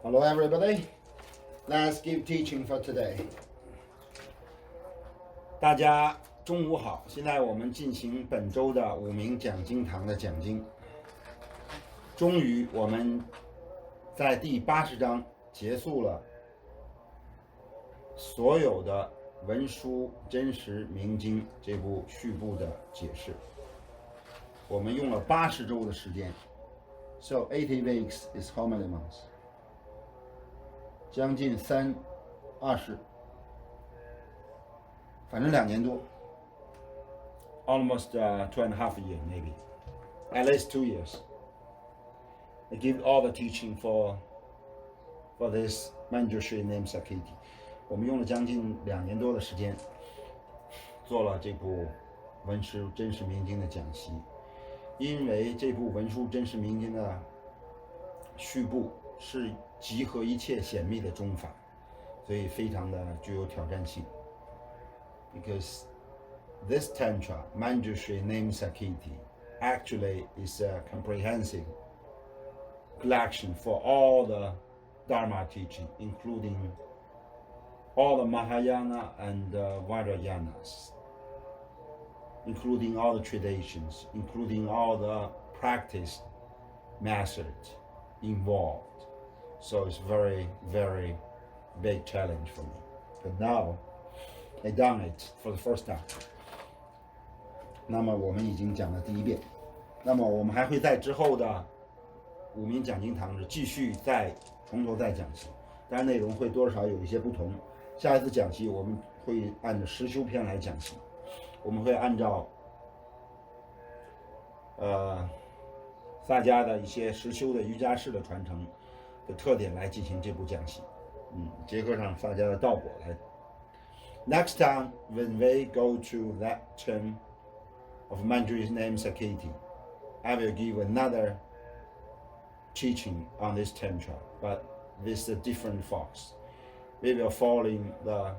Hello everybody, let's give teaching for today. 大家中午好，现在我们进行本周的5名讲经堂的讲经。终于我们在第80章结束了所有的文书真实明经这部序部的解释。我们用了80周的时间。So 80 weeks is how many months? 将近20，反正2年多 ，almost 2.5 years maybe, at least 2 years. I give all the teaching for this Manjushri named Sakiti. 我们用了将近2年多的时间，做了这部文书真实明经的讲习。因为这部文书真实明经的序部是集合一切显密的宗法，所以非常的具有挑战性。Because this tantra, Manjushri named Sakiti, actually is a comprehensive collection for all the Dharma teaching, including all the Mahayana and Vajrayanas, including all the traditions, including all the practice methods involved. So it's very, very big challenge for me. But now I done it for the first time. 那么我们已经讲了第1遍，那么我们还会在之后的5名讲经堂继续从头再讲习，当然内容会多少有一些不同。下一次讲习我们会按照实修篇来讲习，我们会按照萨迦的一些实修的瑜伽士的传承的特点来进行这部讲习，结合上萨迦的道果来。Next time when we go to that term of Manjushri's name Sakiti, I will give another teaching on this tantra, but with a different focus. We will follow the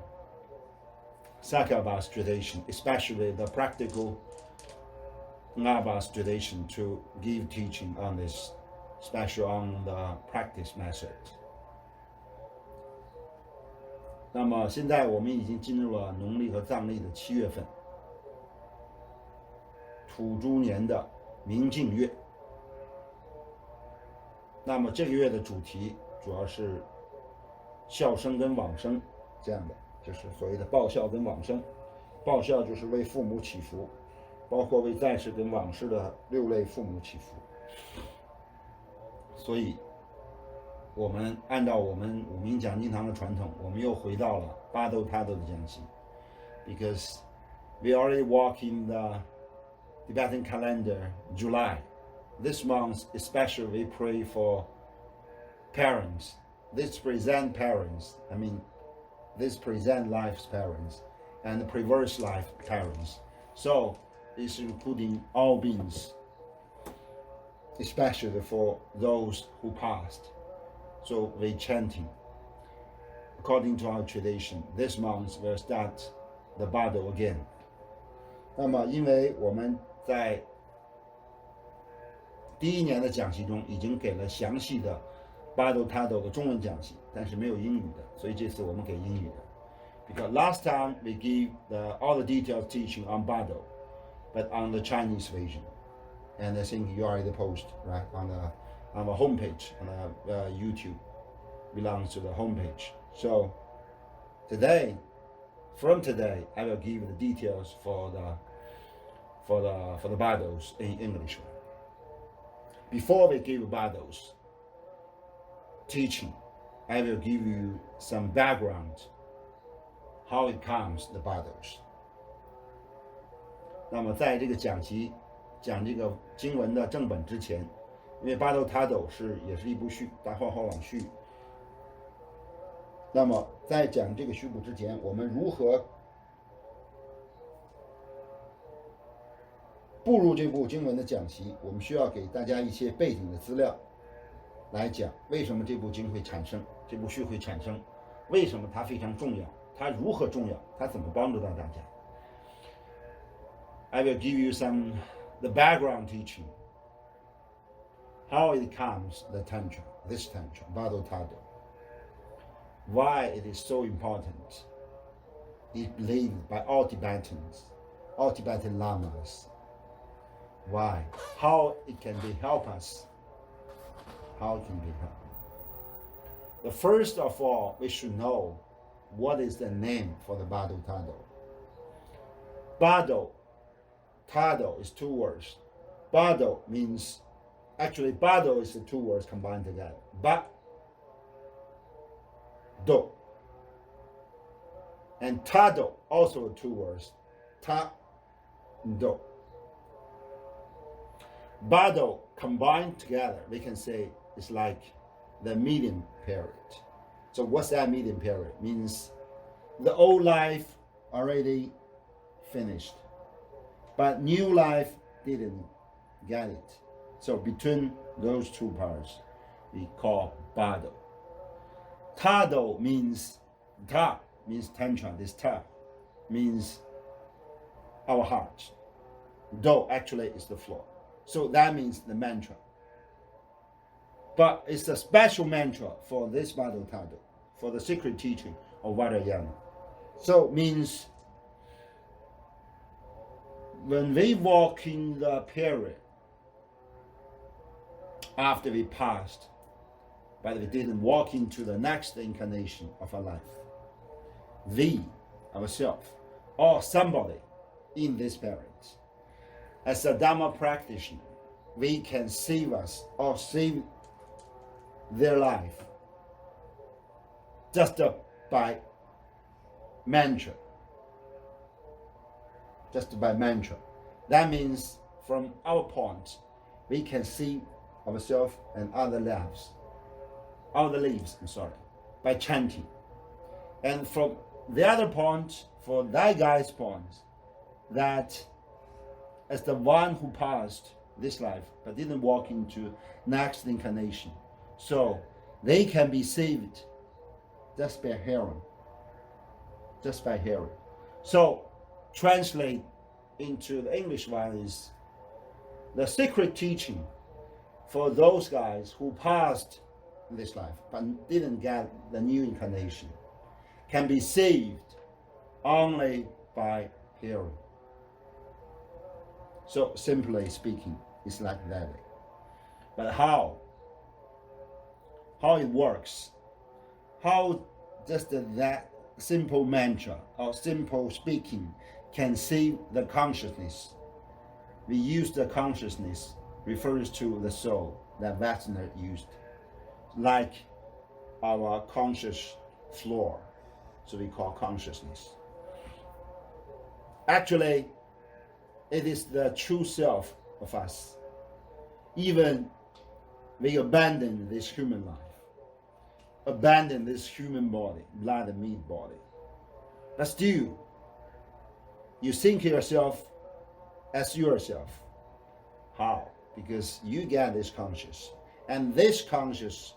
Sakabas tradition, especially the practical Ngabas tradition, to give teaching on this, especially on the practice method. 那么现在我们已经进入了农历和藏历的7月份，土猪年的明净月。那么这个月的主题主要是孝生跟往生，这样的就是所谓的报孝跟往生。报孝就是为父母祈福，包括为在世跟往世的6类父母祈福。所以我们按照我们5名讲经堂的传统，我们又回到了Bardo Thodol的讲习。Because we already walk in the Tibetan calendar July. This month especially we pray for parents. This present parents, this present life's parents and the previous life parents. So it's including all beings, especially for those who passed. So we chanting. According to our tradition, this month we'll start the Bardo again. 那么因为我们在第1年的讲习中已经给了详细的Bardo Thodol 的中文讲习，但是没有英语的，所以这次我们给英语的。Because last time we give all the detailed teaching on Bardo, but on the Chinese version. And I think you already post, right, on the homepage, on the YouTube, belongs to the homepage. So from today, I will give the details for the Bardos in English. Before we give Bardos teaching, I will give you some background, how it comes the Bardos. 那么在这个讲习讲这个经文的正本之前，因为Bardo Thodol也是一部序，大话往序。那么在讲这个序部之前，我们如何步入这部经文的讲习？我们需要给大家一些背景的资料，来讲为什么这部经会产生，这部序会产生，为什么它非常重要，它如何重要，它怎么帮助到大家。I will give you the background teaching, how it comes, this tantra, Bardo Thodol. why it is so important. It's believed by all Tibetans, all Tibetan lamas. Why? How it can be help us? How it can be help? The first of all, we should know what is the name for the Bardo Thodol. Bardo Thodol is two words. Bardo means, actually Bardo is the two words combined together. Do. And Thodol, also two words. Do. Bardo combined together, we can say it's like the medium period. So what's that medium period? Means the old life already finished, but new life didn't get it. So between those two parts, we call Bardo. Thodol means ta means tantra. This ta means our heart. Do actually is the floor. So that means the mantra. But it's a special mantra for this Bardo Thodol, for the secret teaching of Vajrayana. So it means when we walk in the period after we passed, but we didn't walk into the next incarnation of our life, we, ourselves, or somebody in this period, as a Dharma practitioner, we can save us or save their life just by mantra. Just by mantra. That means from our point, we can see ourselves and other lives, by chanting. And from the other point, for that guy's point, that as the one who passed this life but didn't walk into next incarnation, so they can be saved just by hearing. So translate into the English one is the secret teaching for those guys who passed this life but didn't get the new incarnation can be saved only by hearing. So simply speaking, it's like that. But how it works, how just that simple mantra or simple speaking can save the consciousness. We use the consciousness refers to the soul that Westerners used, like our conscious floor. So we call consciousness. Actually, it is the true self of us. Even we abandon this human life, abandon this human body, blood and meat body. But still, you think yourself as yourself. How? Because you get this conscious. And this conscious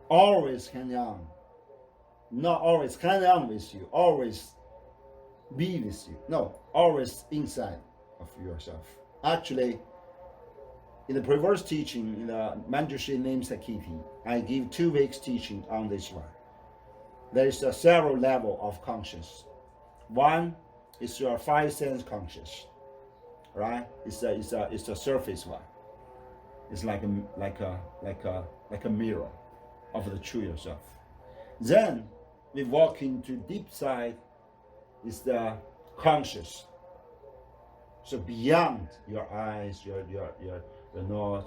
always hang on. Not always hang on with you, always be with you. No, always inside of yourself. Actually, in the previous teaching, in the Manjushri name Sakiti, I give 2 weeks teaching on this one. There is a several level of conscious. One is your 5 sense conscious, right? It's a surface one. It's like a mirror of the true yourself. Then we walk into deep side. Is the conscious. So beyond your eyes, your nose,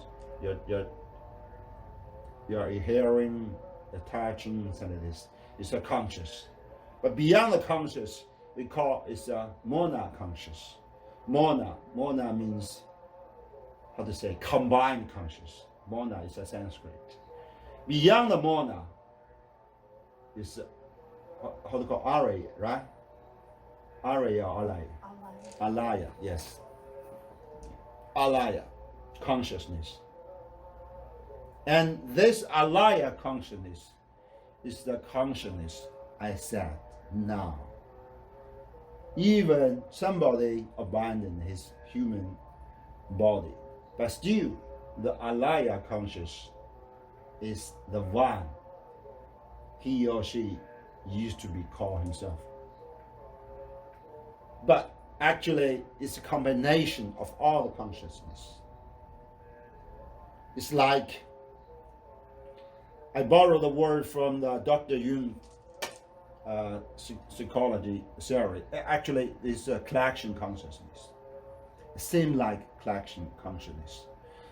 your hearing, the touching, and it is. It's a conscious. But beyond the conscious, we call it's a mona conscious. Mona means, how to say, combined conscious. Mona is a Sanskrit. Beyond the mona is how to call araya, right? Araya or alaya? Alaya, yes. Alaya, consciousness. And this alaya consciousness is the consciousness I said now. Even somebody abandoned his human body, but still the alaya conscious is the one he or she used to be called himself. But actually, it's a combination of all the consciousness. It's like, I borrow the word from the Dr. Jung psychology theory. Actually, it's a collection consciousness. It seems like collection consciousness.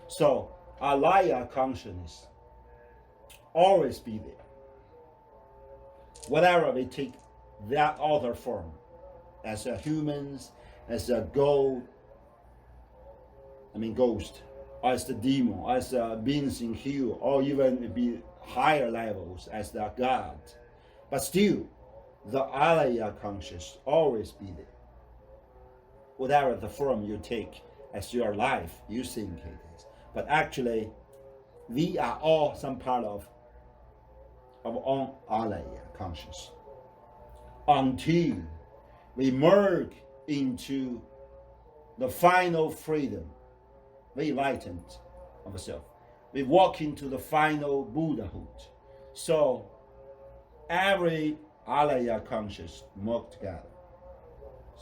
So, alaya consciousness always be there. Whatever we take that other form, as a humans, as a ghost, or as the demon, as beings in hell, or even be higher levels as the God. But still, the alaya conscious always be there. Whatever the form you take as your life, you think it is. But actually, we are all some part of our own alaya conscious. Until we merge into the final freedom, we enlightened ourselves. We walk into the final Buddhahood. So every alaya conscious merge together.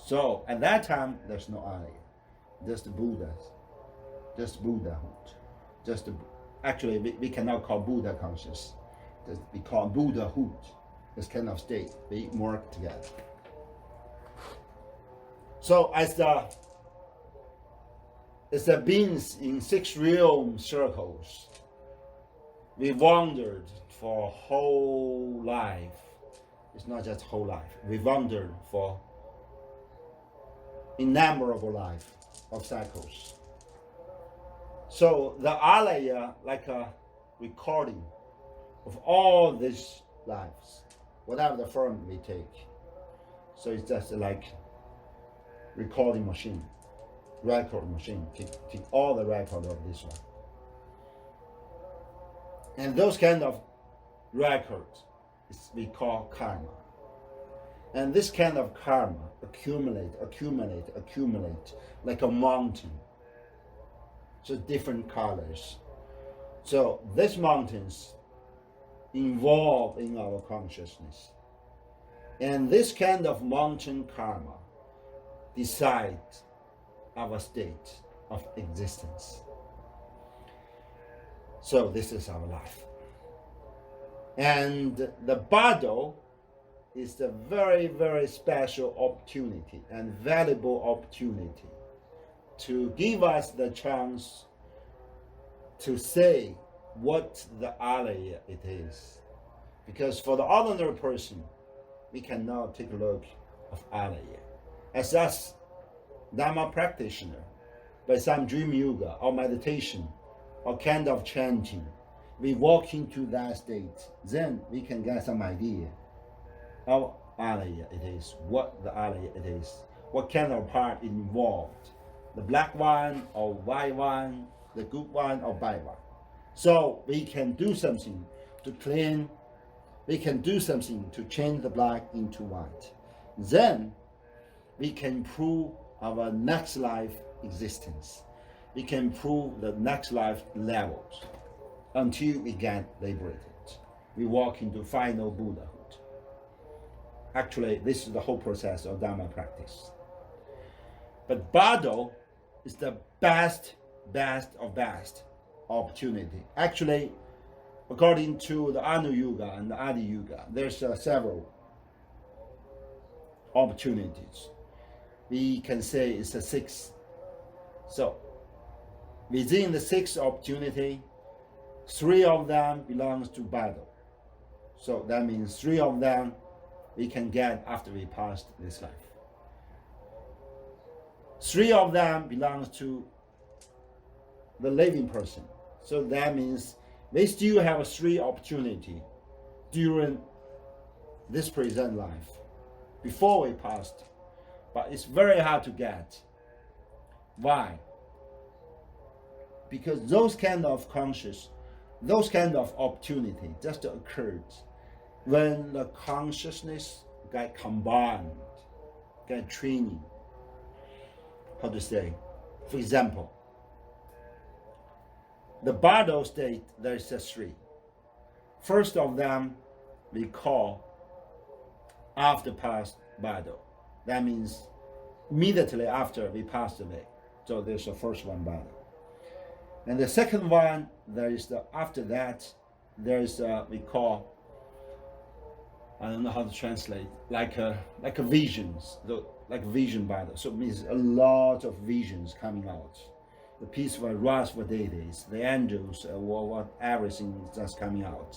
So at that time, there's no alaya, just the Buddhas, just Buddhahood, actually we cannot call Buddha conscious. We call Buddhahood. This kind of state, we merge together. So as the beings in 6 realm circles, we wandered for whole life. It's not just whole life. We wandered for innumerable life of cycles. So the alaya, like a recording of all these lives, whatever the form we take. So it's just like recording machine, record machine, take all the record of this one. And those kind of records we call karma. And this kind of karma accumulate like a mountain. So different colors. So these mountains involve in our consciousness. And this kind of mountain karma decides our state of existence. So this is our life. And the Bardo is a very, very special opportunity and valuable opportunity to give us the chance to say what the alaya it is. Because for the ordinary person, we cannot take a look of alaya. As us, Dharma practitioner, by some dream yoga or meditation or kind of chanting, we walk into that state, then we can get some idea how alaya it is, what the alaya it is, what kind of part involved, the black one or white one, the good one or bad one. So we can do something to clean, we can do something to change the black into white. Then we can improve our next life existence. We can improve the next life levels until we get liberated. We walk into final Buddhahood. Actually, this is the whole process of Dharma practice. But Bardo is the best of best opportunity. Actually, according to the Anu Yuga and the Adi Yuga, there's several opportunities. We can say it's a 6. So, within the 6 opportunity, 3 of them belongs to Bardo. So that means 3 of them we can get after we passed this life. 3 of them belongs to the living person. So that means we still have 3 opportunity during this present life before we passed. But it's very hard to get. Why? Because those kind of opportunity just occurred when the consciousness get combined, get training. How to say? For example, the Bardo state, there's 3. First of them we call after past Bardo. That means immediately after we passed away. So there's the first one, Bardo. And the second one, there is after that, there is we call, I don't know how to translate, like a visions, like vision Bardo. So it means a lot of visions coming out. The peaceful, wrathful deities, the angels, what everything is just coming out.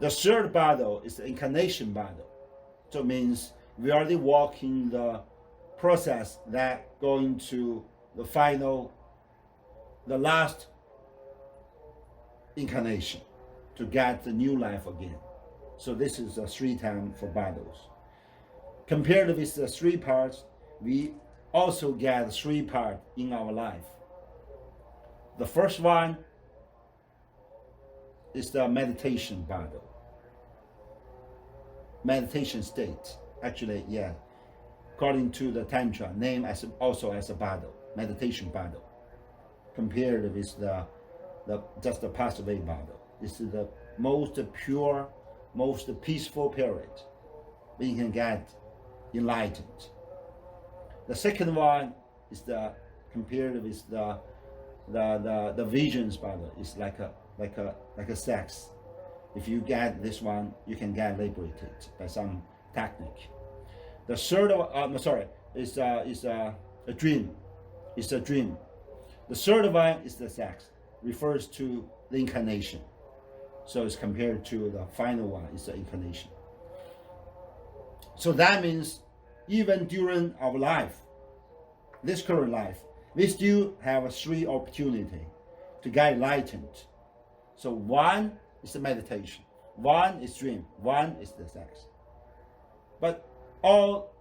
The third Bardo is the incarnation Bardo. So it means we already walking the process that going to the final, the last incarnation to get the new life again. So this is the 3 times for Bardos. Compared with the 3 parts, we also get 3 parts in our life. The first one is the meditation Bardo. Meditation state. Actually, yeah. According to the Tantra, named also as a Bardo, meditation Bardo. Compared with the just the passed away Bardo. This is the most pure, most peaceful period we can get enlightened. The second one is the compared with the visions Bardo. It's like a sex. If you get this one, you can get liberated by some technique. The third is a dream. It's a dream. The third one is the sex, refers to the incarnation. So it's compared to the final one, is the incarnation. So that means even during our life, this current life, we still have 3 opportunities to get enlightened. So one is the meditation, one is dream, one is the sex. But all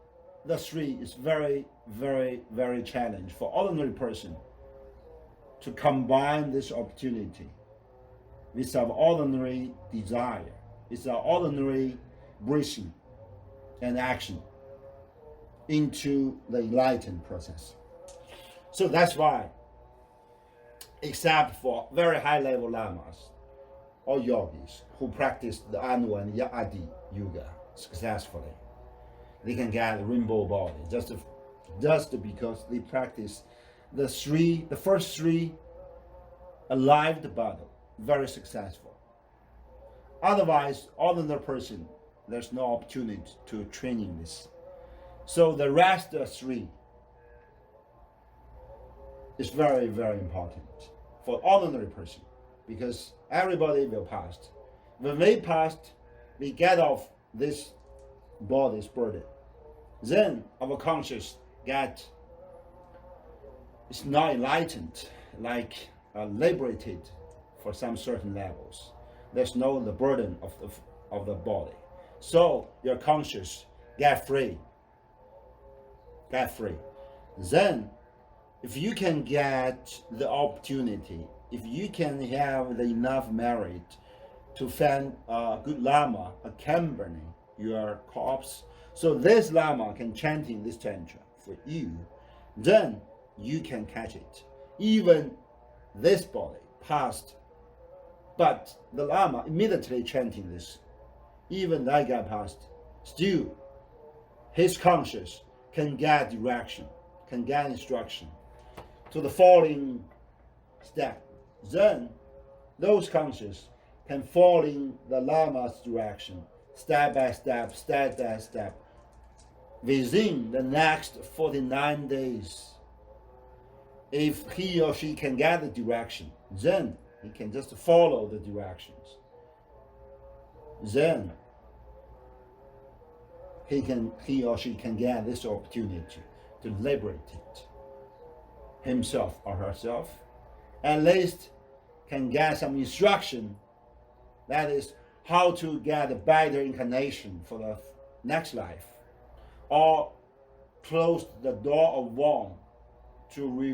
the 3 is very, very, very challenging for ordinary person to combine this opportunity with our ordinary desire, with our ordinary breathing and action into the enlightened process. So that's why, except for very high level lamas or yogis who practice the Anu and Adi yoga successfully, they can get rainbow body just because they practice the first 3 alive Bardo, very successful. Otherwise, ordinary person, there's no opportunity to training this. So the rest 3 is very, very important for ordinary person, because everybody will pass. When we passed, we get off this body's burden. Then our conscious it's not enlightened, like liberated for some certain levels. There's no the burden of the body. So your conscious get free. Then if you can get the opportunity, if you can have the enough merit to find a good lama accompanying your corpse, so this lama can chanting this tantra for you, then you can catch it. Even this body passed, but the lama immediately chanting this, even that guy passed, still his conscious can get direction, can get instruction to the following step. Then those conscious can follow the lama's direction, step by step, within the next 49 days. If he or she can get the direction, then he can just follow the directions. Then he or she can get this opportunity to liberate it, himself or herself. At least can get some instruction, that is how to get a better incarnation for the next life, or close the door of one to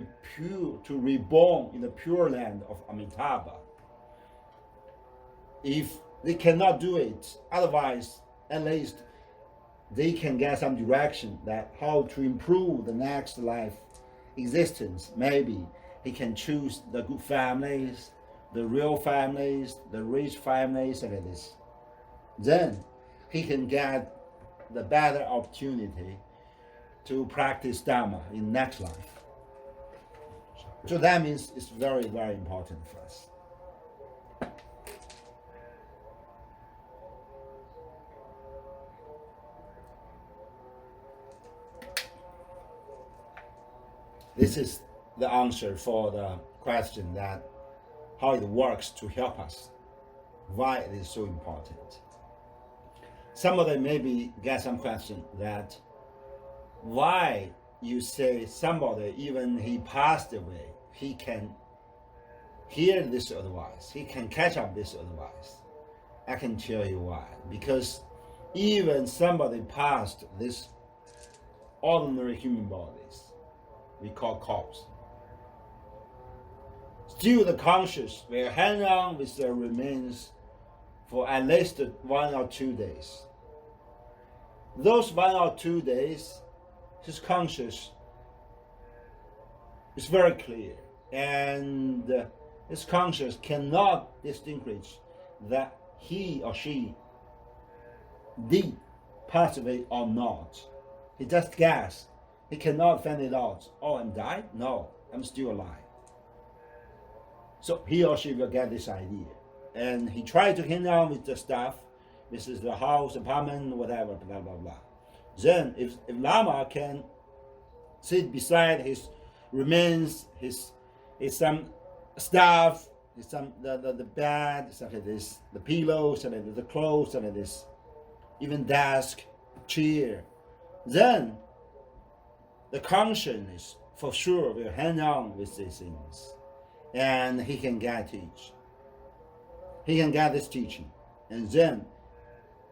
reborn in the pure land of Amitabha. If they cannot do it, otherwise at least they can get some direction that how to improve the next life existence. Maybe he can choose the good families, the real families, the rich families, like this. then he can get the better opportunity to practice Dharma in next life. So that means it's very, very important for us. This is the answer for the question that how it works to help us, why it is so important. Somebody maybe get some question that why you say somebody, even he passed away, he can hear this advice, he can catch up this advice. I can tell you why. Because even somebody passed this ordinary human bodies, we call corpse, still the conscious will hang on with their remains for at least 1 or 2 days. Those 1 or 2 days, his conscious is very clear, and his conscious cannot distinguish that he or she did pass away or not. He just guess. He cannot find it out. Oh, I'm died? No, I'm still alive. So he or she will get this idea. And he tried to hang on with the stuff. This is the house, apartment, whatever, blah, blah, blah. Then if Lama can sit beside his remains, his some stuff, some the bed, something like this, the pillow, something like this, the clothes, something like this, even desk, chair, then the consciousness for sure will hang on with these things, and he can get teach. He can get this teaching, and then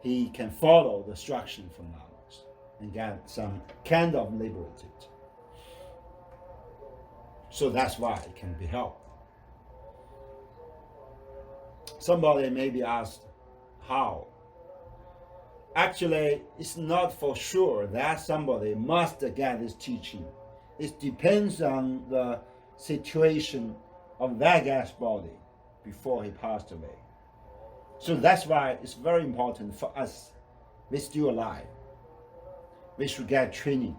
he can follow the instruction from others and get some kind of liberated. So that's why it can be helped. Somebody may be asked how. Actually, it's not for sure that somebody must get this teaching. It depends on the situation of that guy's body before he passed away. So that's why it's very important for us, we're still alive. We should get training.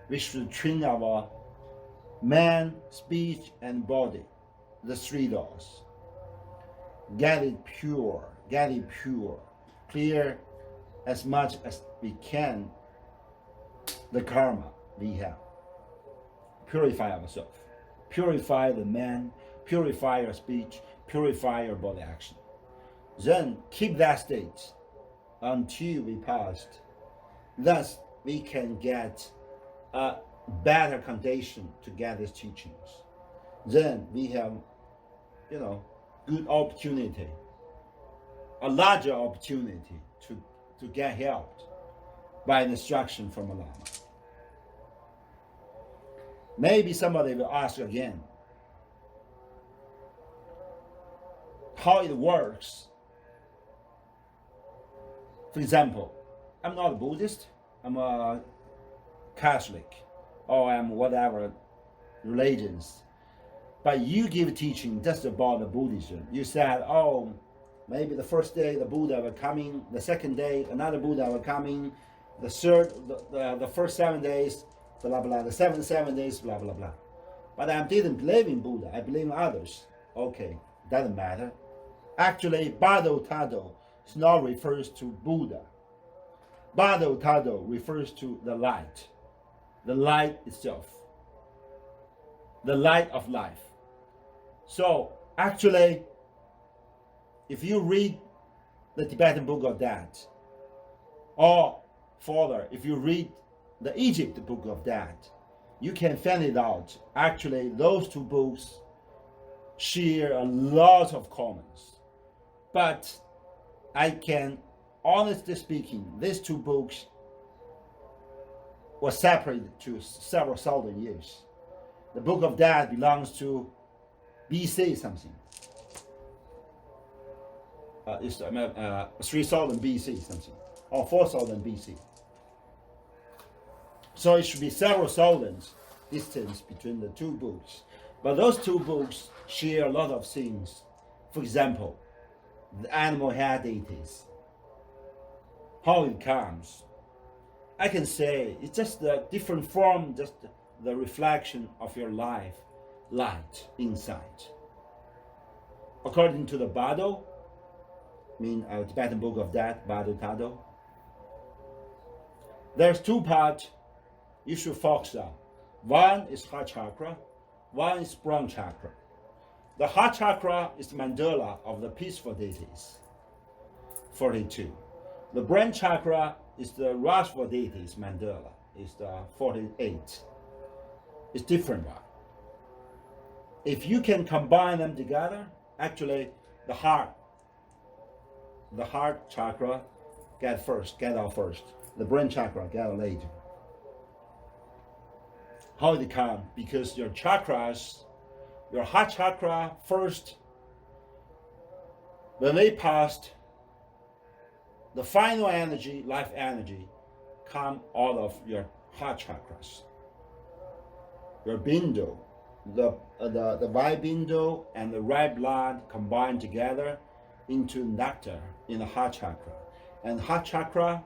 We should train our mind, speech, and body, the 3 doors. Get it pure, clear as much as we can the karma we have. Purify ourselves. Purify the mind, purify your speech, purify your body action. Then keep that state until we passed. Thus, we can get a better condition to get these teachings. Then we have, good opportunity, a larger opportunity to get helped by an instruction from a Lama. Maybe somebody will ask again how it works. For example, I'm not a Buddhist, I'm a Catholic, or I'm whatever religions. But you give teaching just about the Buddhism. You said, maybe the first day the Buddha will coming, the second day another Buddha will coming, the third, the first 7 days, blah blah, the 7 days, blah blah blah. But I didn't believe in Buddha, I believe in others. Okay, doesn't matter. Actually, Bardo Thodol not refers to Buddha. Bardo Thodol refers to the light itself, the light of life. So actually, if you read the Tibetan Book of Death, or further, if you read the Egypt Book of Death, you can find it out. Actually, those 2 books share a lot of commons. But I can, honestly speaking, these 2 books were separated to several thousand years. The Book of Death belongs to BC something. It's 3000 BC something, or 4000 BC. So it should be several thousands distance between the 2 books. But those 2 books share a lot of things. For example, the animal head deities, how it comes. I can say it's just a different form, just the reflection of your life, light inside. According to the Bardo, Tibetan book of that, Bardo Thodol, there's two parts you should focus on. One is heart chakra, one is brain chakra. The heart chakra is the mandala of the peaceful deities, 42. The brain chakra is the wrathful deities mandala, is the 48. It's different one. If you can combine them together, actually the heart chakra get out first. The brain chakra get out later. How it come? Because your chakras, your heart chakra first, when they passed, the final energy, life energy, come out of your heart chakras. Your bindu, the white bindu and the red blood combine together into nectar in the heart chakra. And heart chakra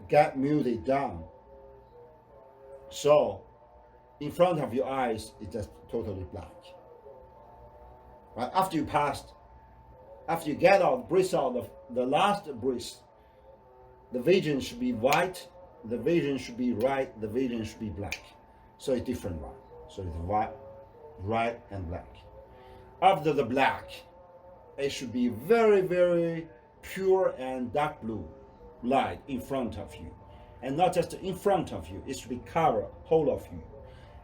get muted down. So in front of your eyes, it's just totally black. Right? After you get out, breathe out of the last breath, the vision should be white, the vision should be red, the vision should be black. So it's different one. So it's white, red, and black. After the black, it should be very, very pure and dark blue light in front of you. And not just in front of you, it should be covered whole of you.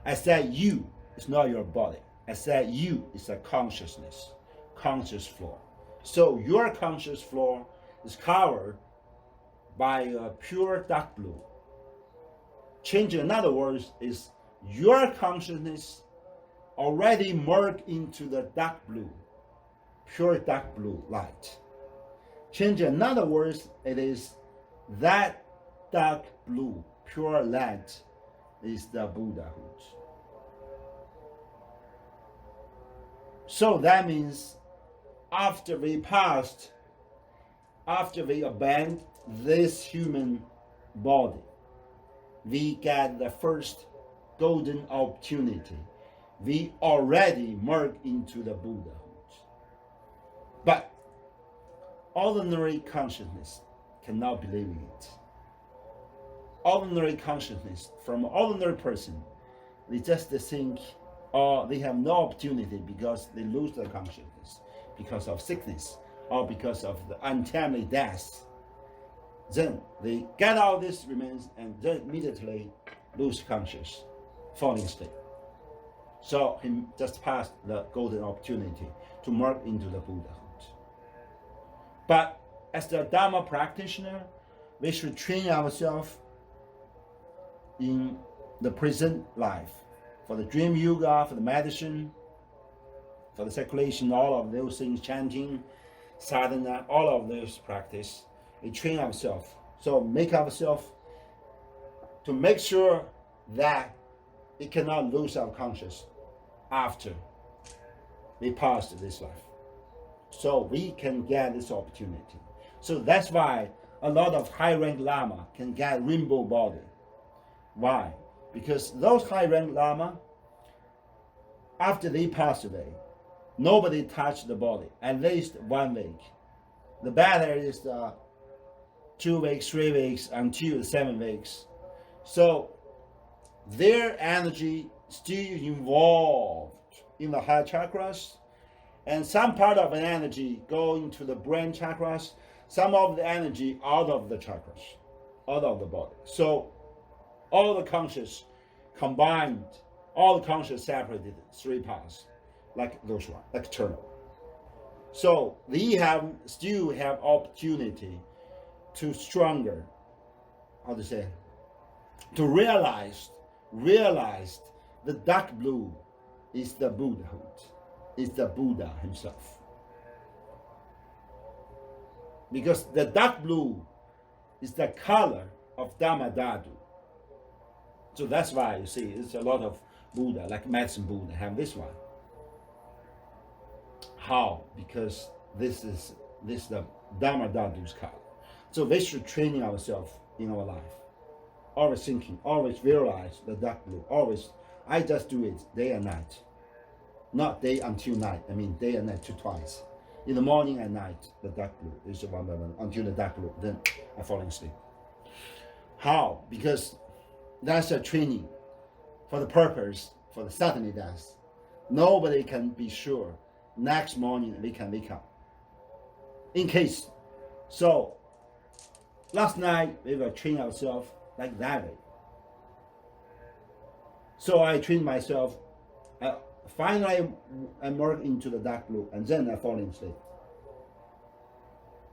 I said you, it's not your body. I said you is a consciousness, conscious floor. So your conscious floor is covered by a pure dark blue. Changing in other words is your consciousness already merged into the dark blue, pure dark blue light. Changing in other words, it is that dark blue, pure light is the Buddhahood. So that means after we abandon this human body, we get the first golden opportunity. We already merge into the Buddhahood. But ordinary consciousness cannot believe in it. Ordinary consciousness from an ordinary person, they just think, or they have no opportunity because they lose their consciousness because of sickness or because of the untimely death. Then they get out of this remains and then immediately lose consciousness, falling asleep. So he just passed the golden opportunity to merge into the Buddhahood. But as the Dharma practitioner, we should train ourselves in the present life, for the dream yoga, for the medicine, for the circulation, all of those things, chanting, sadhana, all of those practice, we train ourselves. So make ourselves to make sure that we cannot lose our consciousness after we pass this life. So we can get this opportunity. So that's why a lot of high-ranked Lama can get rainbow body. Why? Because those high-ranked Lama, after they pass away, nobody touched the body, at least 1 week. The better is 2 weeks, 3 weeks, until 7 weeks. So their energy still involved in the heart chakras, and some part of the energy go into the brain chakras, some of the energy out of the chakras, out of the body. So all the conscious combined, all the conscious separated 3 parts, like those one, like eternal. So they still have opportunity to stronger, to realize the dark blue is the Buddhahood, is the Buddha himself. Because the dark blue is the color of Dhamma Dhatu. So that's why you see it's a lot of Buddha, like medicine Buddha, have this one. How? Because this is the Dhamma Dhatu's color. So we should train ourselves in our life. Always thinking, always visualize the dark blue. Always, I just do it day and night. Not day until night. I mean day and night twice. In the morning and night, the dark blue is one by one until the dark blue. Then I fall asleep. How? Because that's a training for the purpose for the suddenly death. Nobody can be sure next morning we can wake up. In case, so last night we will train ourselves like that way. So I train myself. Finally, I merge into the dark blue, and then I fall asleep.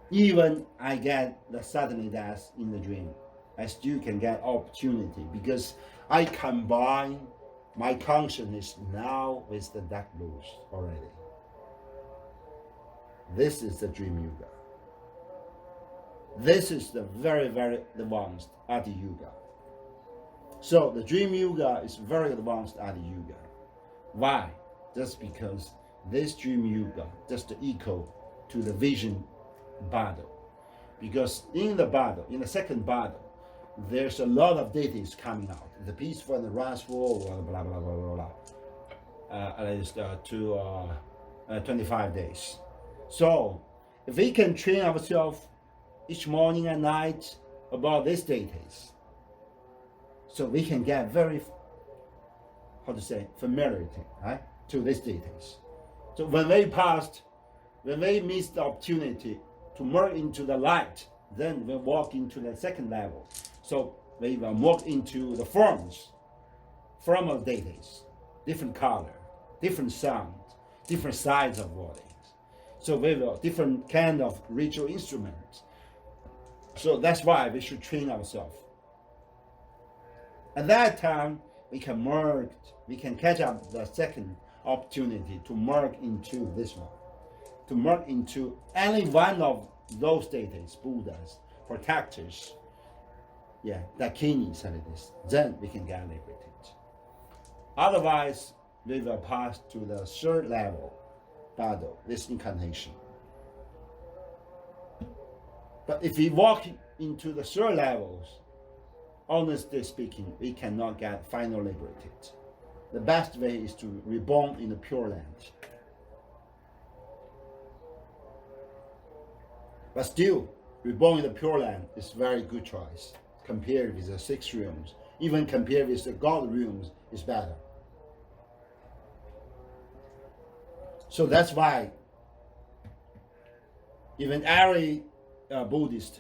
Even I get the suddenly death in the dream, I still can get opportunity because I combine my consciousness now with the dark blues already. This is the dream yoga. This is the very, very advanced Adi Yoga. So the dream yoga is very advanced Adi Yoga. Why? Just because this dream yoga just equal to the vision Bardo. Because in the Bardo, in the second Bardo, there's a lot of deities coming out. The peaceful and the wrathful, blah, blah, blah, blah, blah, at least 25 days. So if we can train ourselves each morning and night about these deities, so we can get very, familiarity, right, to these deities. So when we miss the opportunity to merge into the light, then we walk into the second level. So we will walk into the forms of deities, different color, different sound, different size of bodies. So we will different kind of ritual instruments. So that's why we should train ourselves. At that time, we can merge, we can catch up the second opportunity to merge into this one, to merge into any one of those deities, Buddhas, protectors, dakinis, and it is. Then we can get liberated. Otherwise, we will pass to the third level, Bardo, this incarnation. But if we walk into the third levels, honestly speaking, we cannot get final liberated. The best way is to reborn in the Pure Land. But still, reborn in the Pure Land is a very good choice. Compared with the 6 realms, even compared with the God realms, is better. So that's why even every Buddhist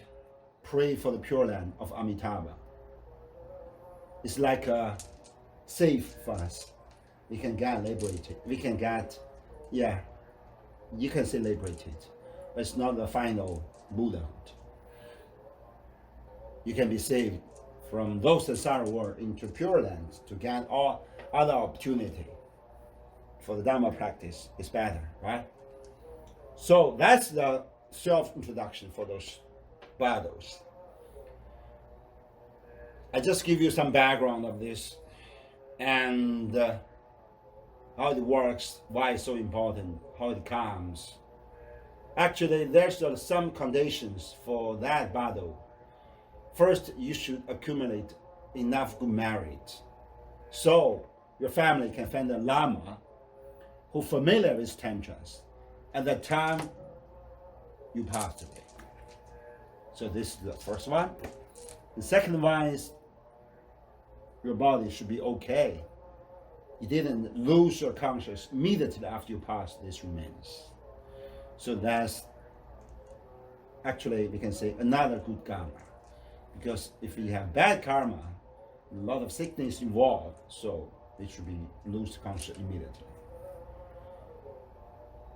pray for the Pure Land of Amitabha. It's like safe for us. We can get liberated. We can get, you can say liberated, but it's not the final Buddhahood. You can be saved from those samsara world into Pure Land to get all other opportunity for the Dharma practice is better, right? So that's the self-introduction for those Bardos. I just give you some background of this and how it works, why it's so important, how it comes. Actually, there's some conditions for that Bardo. First, you should accumulate enough good merit so your family can find a Lama who familiar with Tantras at the time you passed away. So this is the first one. The second one is your body should be okay. You didn't lose your consciousness immediately after you passed this remains. So that's actually, we can say, another good karma. Because if we have bad karma, a lot of sickness involved, so it should be lose consciousness immediately.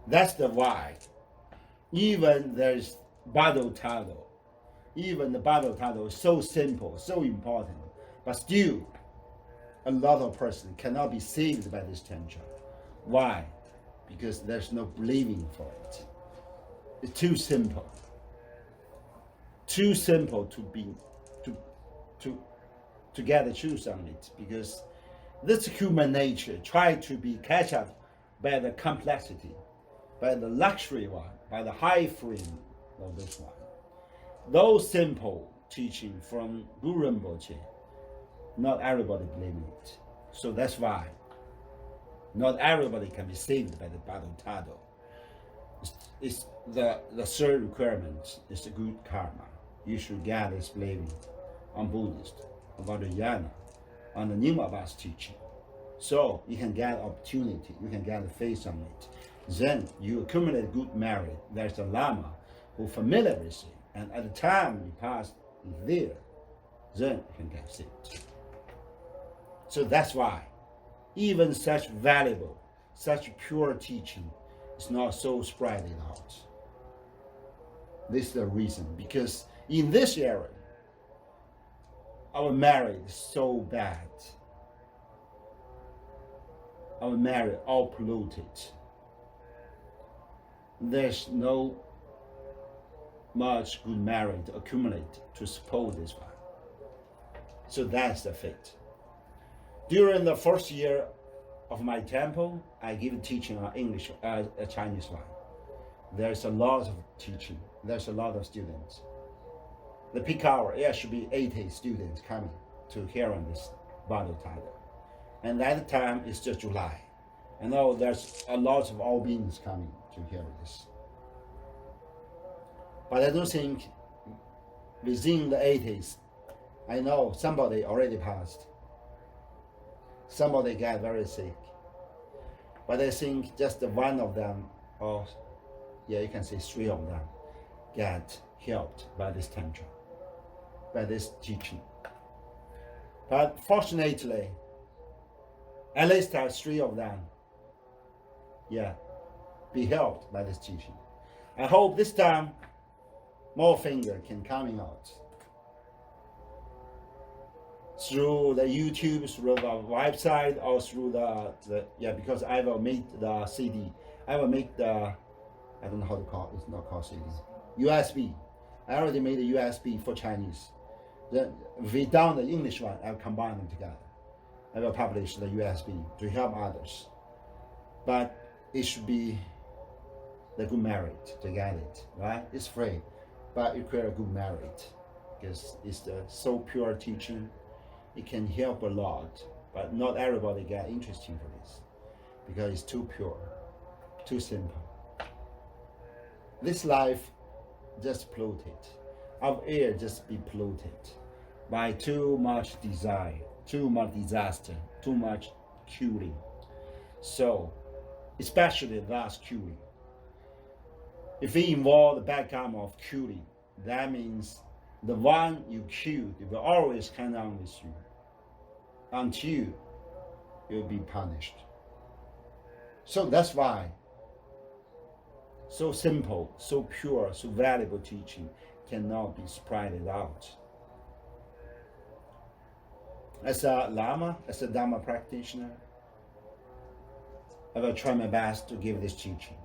That's the why. Even there's Bardo Thodol. Even the Bardo Thodol is so simple, so important, but still a lot of person cannot be saved by this tantra. Why? Because there's no believing for it. It's too simple. Too simple to get the truth on it, because this human nature try to be catch up by the complexity, by the luxury one, by the high frame of this one. those simple teaching from Guru Rinpoche, not everybody believes it. So that's why not everybody can be saved by the Bardo Thodol. It's the third requirement is the good karma. You should get this believing on Buddhist, on Vajrayana, on the Nyingma teaching. So you can get opportunity, you can get faith on it. Then you accumulate good merit. There's a Lama who familiar with it, and at the time you pass there, then you can get saved. So that's why even such valuable, such pure teaching is not so spread out. This is the reason, because in this area, our merit is so bad. Our merit all polluted. There's no much good merit to accumulate to support this one. So that's the fate. During the first year of my temple, I give teaching on English, a Chinese one. There's a lot of teaching. There's a lot of students. The peak hour, it should be 80 students coming to hear on this Bardo Thodol. And that time is just July. I know there's a lot of all beings coming to hear this. But I don't think within the 80s, I know somebody already passed. Somebody got very sick. But I think just one of them, or you can say 3 of them, got helped by this tantra, by this teaching. But fortunately, at least 3 of them, be helped by this teaching. I hope this time more finger can coming out through the YouTube, through the website, or through because I will make the CD. I will make the, I don't know how to call it, it's not called CD. USB. I already made a USB for Chinese. Then we done the English one, I'll combine them together. I will publish the USB to help others. But it should be the good merit to get it, right? It's free, but it requires good merit because it's the so pure teaching. It can help a lot, but not everybody get interested for this because it's too pure, too simple. This life just polluted. Our air just be polluted by too much desire, too much disaster, too much killing. So, especially last killing. If we involve the bad karma of killing, that means the one you killed will always hang on with you until you'll be punished. So that's why so simple, so pure, so valuable teaching cannot be spread out. As a Lama, as a Dharma practitioner, I will try my best to give this teaching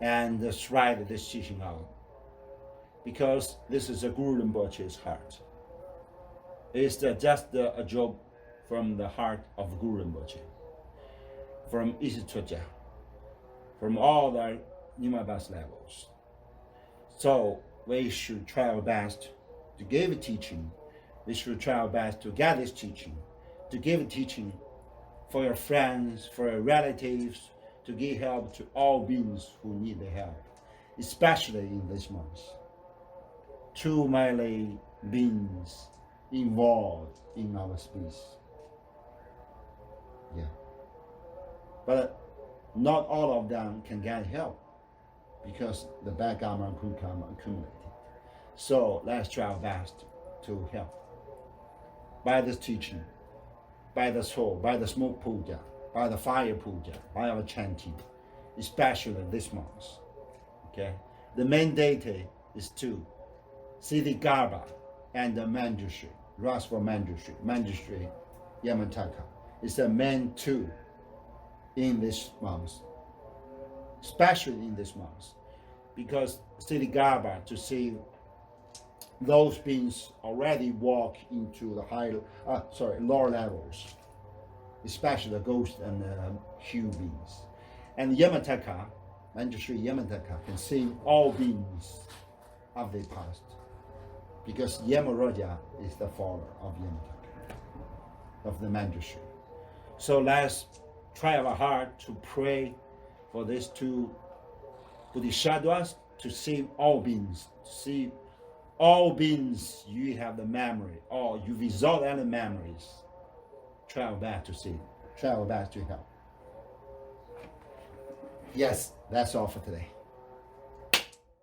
and spread this teaching out, because this is a Guru Rinpoche's heart. It's just a job from the heart of Guru Rinpoche, from Isitoja, from all the Nyingma levels. So we should try our best to give teaching. We should try our best to get this teaching, to give teaching for your friends, for your relatives, to give help to all beings who need the help, especially in this month. Too many beings involved in our space. But not all of them can get help because the bad karma and good karma accumulated. So let's try our best to help. By this teaching, by the soul, by the smoke puja, by the fire puja, by our chanting, especially this month. Okay? The main deity is 2, Siddhi Garba and the Manjushri, Rasva Manjushri, Manjushri Yamataka. It's the main 2 in this month, especially in this month, because Siddhi Garba to see those beings already walk into the lower levels, especially the ghost and the human beings. And Yamataka, Manjushri Yamataka, can see all beings of the past, because Yamaraja is the father of Yamataka, of the Manjushri. So let's try our heart to pray for these two bodhisattvas, to see all beings, you have the memory, or you resolve any memories. Try our best to see, try our best to help. Yes, that's all for today.